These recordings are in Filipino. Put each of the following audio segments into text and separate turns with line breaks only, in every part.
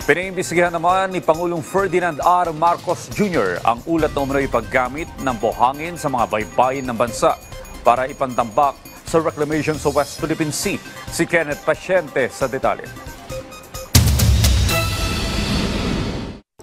Pinaimbestigahan naman ni Pangulong Ferdinand R. Marcos Jr. ang ulat na umano'y paggamit ng buhangin sa mga baybayin ng bansa para ipantambak sa reclamation sa West Philippine Sea. Si Kenneth Pasyente sa detalye.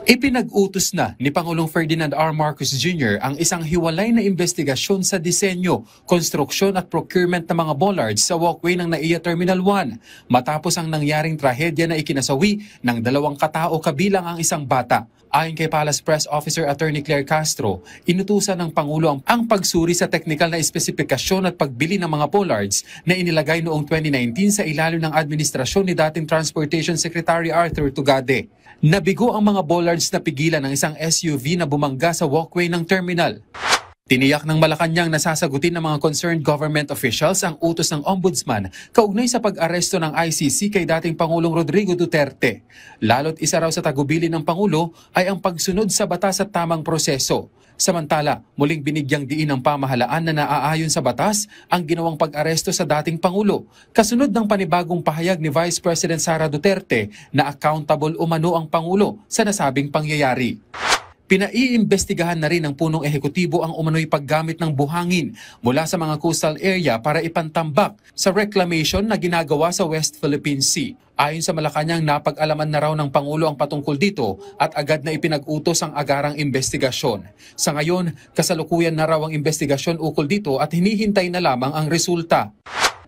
Ipinag-utos na ni Pangulong Ferdinand R. Marcos Jr. ang isang hiwalay na investigasyon sa disenyo, konstruksyon at procurement ng mga bollards sa walkway ng NAIA Terminal 1 matapos ang nangyaring trahedya na ikinasawi ng 2 katao kabilang ang isang bata. Ayon kay Palace Press Officer Attorney Claire Castro, inutusan ng Pangulo ang pagsuri sa teknikal na espesipikasyon at pagbili ng mga bollards na inilagay noong 2019 sa ilalim ng administrasyon ni dating Transportation Secretary Arthur Tugade. Nabigo ang mga bollards na pigilan ng isang SUV na bumangga sa walkway ng terminal. Tiniyak ng Malacanang na sasagutin ng mga concerned government officials ang utos ng Ombudsman kaugnay sa pag-aresto ng ICC kay dating Pangulong Rodrigo Duterte. Lalo't isa raw sa tagubilin ng Pangulo ay ang pagsunod sa batas at tamang proseso. Samantala, muling binigyang diin ng pamahalaan na naaayon sa batas ang ginawang pag-aresto sa dating Pangulo, kasunod ng panibagong pahayag ni Vice President Sara Duterte na accountable umano ang Pangulo sa nasabing pangyayari. Pinaiimbestigahan na rin ng punong ehekutibo ang umano'y paggamit ng buhangin mula sa mga coastal area para ipantambak sa reclamation na ginagawa sa West Philippine Sea. Ayon sa Malacanang, napag-alaman na raw ng Pangulo ang patungkol dito at agad na ipinag-utos ang agarang investigasyon. Sa ngayon, kasalukuyan na raw ang investigasyon ukol dito at hinihintay na lamang ang resulta.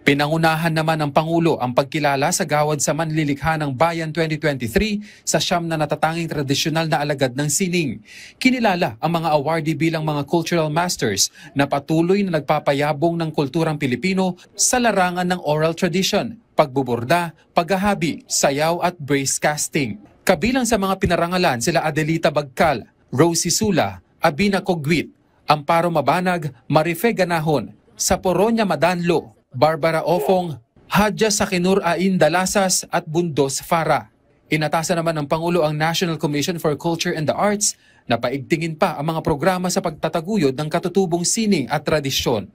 Pinangunahan naman ng Pangulo ang pagkilala sa Gawad sa Manlilikha ng Bayan 2023 sa siyam na natatanging tradisyonal na alagad ng sining. Kinilala ang mga awardee bilang mga cultural masters na patuloy na nagpapayabong ng kulturang Pilipino sa larangan ng oral tradition, pagbuburda, paghahabi, sayaw at brace casting. Kabilang sa mga pinarangalan sila Adelita Bagcal, Rosie Sula, Abina Cogwit, Amparo Mabanag, Marife Ganahon, Saporonia Madanlo, Barbara Ofong, Hadja Sakinur Ain Dalasas at Bundos Farah. Inatasan naman ng Pangulo ang National Commission for Culture and the Arts na paigtingin pa ang mga programa sa pagtataguyod ng katutubong sining at tradisyon.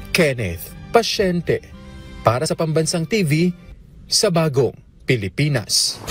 Kenneth Pasyente para sa Pambansang TV sa Bagong Pilipinas.